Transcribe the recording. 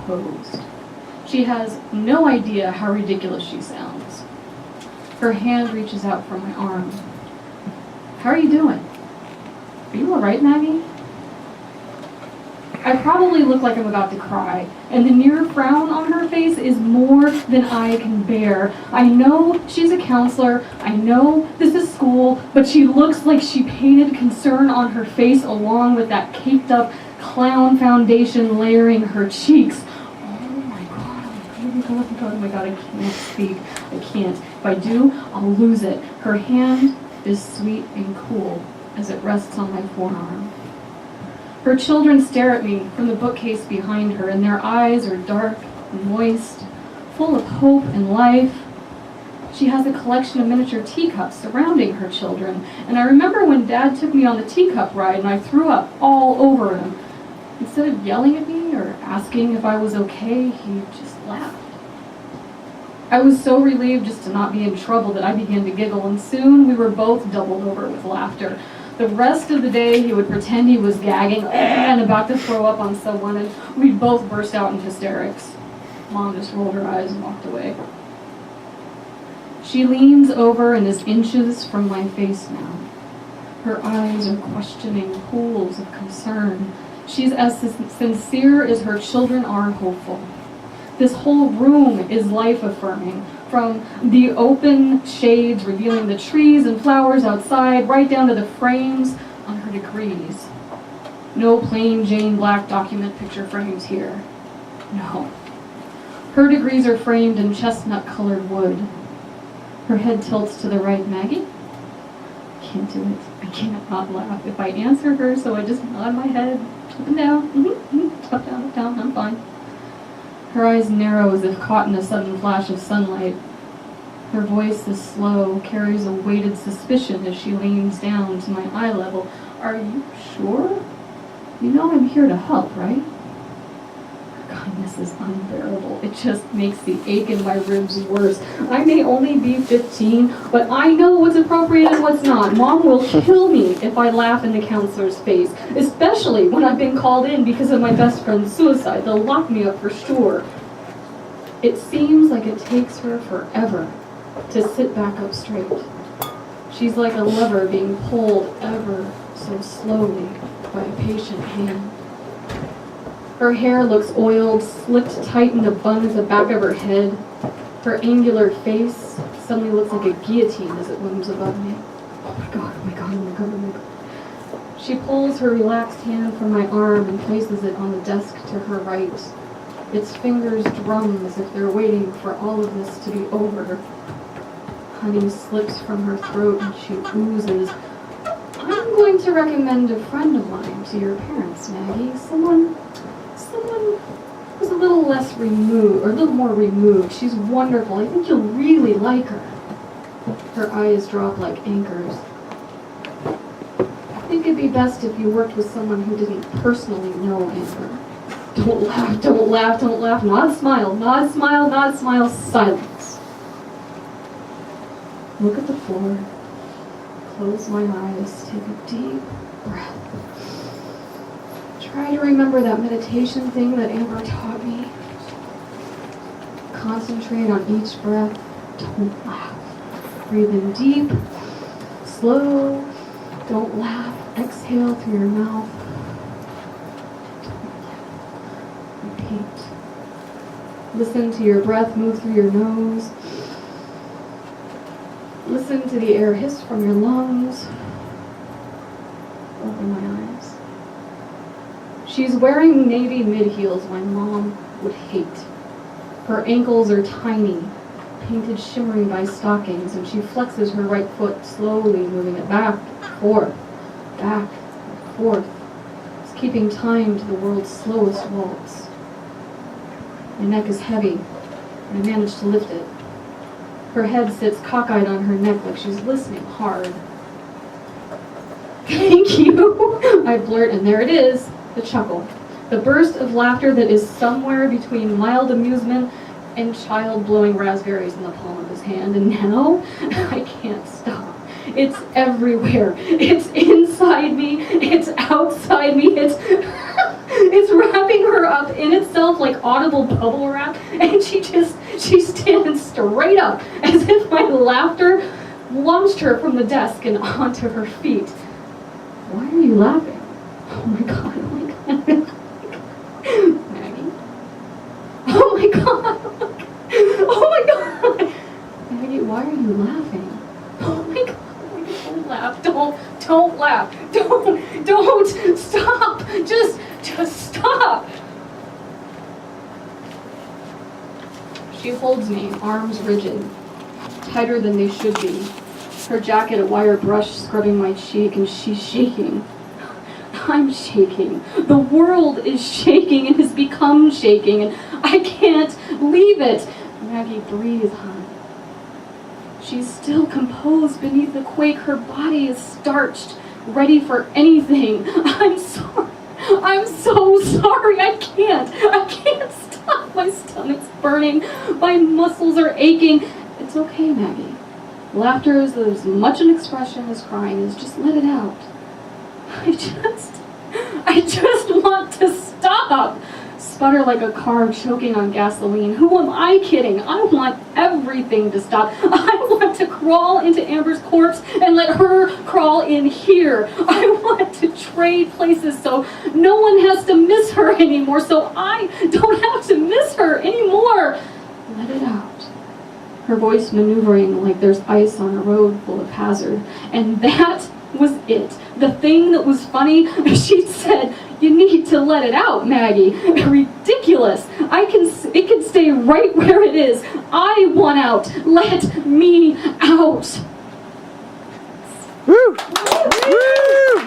composed. She has no idea how ridiculous she sounds. Her hand reaches out from my arm. How are you doing? Are you all right, Maggie? I probably look like I'm about to cry, and the near frown on her face is more than I can bear. I know she's a counselor, I know this is school, but she looks like she painted concern on her face along with that caked up clown foundation layering her cheeks. Oh my god, I can't speak. I can't. If I do, I'll lose it. Her hand is sweet and cool as it rests on my forearm. Her children stare at me from the bookcase behind her, and their eyes are dark and moist, full of hope and life. She has a collection of miniature teacups surrounding her children, and I remember when Dad took me on the teacup ride and I threw up all over him. Instead of yelling at me or asking if I was okay, he just laughed. I was so relieved just to not be in trouble that I began to giggle, and soon we were both doubled over with laughter. The rest of the day, he would pretend he was gagging and about to throw up on someone, and we'd both burst out in hysterics. Mom just rolled her eyes and walked away. She leans over and is inches from my face now. Her eyes are questioning pools of concern. She's as sincere as her children are hopeful. This whole room is life-affirming, from the open shades revealing the trees and flowers outside, right down to the frames on her degrees. No plain Jane Black document picture frames here. No. Her degrees are framed in chestnut-colored wood. Her head tilts to the right. Maggie? I can't do it. I can't not laugh. If I answer her, so I just nod my head up and down. Up, down, I'm fine. Her eyes narrow as if caught in a sudden flash of sunlight. Her voice is slow, carries a weighted suspicion as she leans down to my eye level. Are you sure? You know I'm here to help, right? Her kindness is unbearable. It just makes the ache in my ribs worse. I may only be 15, but I know what's appropriate and what's not. Mom will kill me if I laugh in the counselor's face, especially when I've been called in because of my best friend's suicide. They'll lock me up for sure. It seems like it takes her forever to sit back up straight. She's like a lever being pulled ever so slowly by a patient hand. Her hair looks oiled, slicked tight in a bun at the back of her head. Her angular face suddenly looks like a guillotine as it looms above me. Oh my god. She pulls her relaxed hand from my arm and places it on the desk to her right. Its fingers drum as if they're waiting for all of this to be over. Honey slips from her throat and she oozes. I'm going to recommend a friend of mine to your parents, Maggie. Someone who's a little less removed, or a little more removed. She's wonderful. I think you'll really like her. Her eyes drop like anchors. I think it'd be best if you worked with someone who didn't personally know Amber. Don't laugh. Nod, smile, silence. Look at the floor. Close my eyes. Take a deep breath. Try to remember that meditation thing that Amber taught me. Concentrate on each breath. Don't laugh. Breathe in deep, slow. Don't laugh. Exhale through your mouth. Don't laugh. Repeat. Listen to your breath move through your nose. Listen to the air hiss from your lungs. Open my eyes. She's wearing navy mid-heels my mom would hate. Her ankles are tiny, painted shimmering by stockings, and she flexes her right foot, slowly moving it back, forth. It's keeping time to the world's slowest waltz. My neck is heavy, and I manage to lift it. Her head sits cockeyed on her neck like she's listening hard. Thank you, I blurt, and there it is, the chuckle. The burst of laughter that is somewhere between mild amusement and child blowing raspberries in the palm of his hand, and now I can't stop. It's everywhere. It's inside me. It's outside me. It's wrapping her up in itself like audible bubble wrap, and she stands straight up as if my laughter launched her from the desk and onto her feet. Why are you laughing? Oh my god, oh my god. Maggie? Oh my god. Oh my god. Maggie, why are you laughing? Oh my god. Don't laugh. Don't laugh. Don't stop. Just stop. She holds me, arms rigid, tighter than they should be. Her jacket a wire brush scrubbing my cheek, and she's shaking. I'm shaking. The world is shaking and has become shaking, and I can't leave it. Maggie, breathe, hon. She's still composed beneath the quake. Her body is starched, ready for anything. I'm sorry. I'm so sorry. I can't stop. My stomach's burning. My muscles are aching. It's okay, Maggie. Laughter is as much an expression as crying is. Just let it out. I just want to stop. Sputter like a car choking on gasoline. Who am I kidding? I want everything to stop. I want to crawl into Amber's corpse and let her crawl in here. I want to trade places so no one has to miss her anymore, so I don't have to miss her anymore. Let it out. Her voice maneuvering like there's ice on a road full of hazard. And that was it. The thing that was funny, she said, "You need to let it out, Maggie." Ridiculous. It can stay right where it is. I want out. Let me out. Woo! Woo!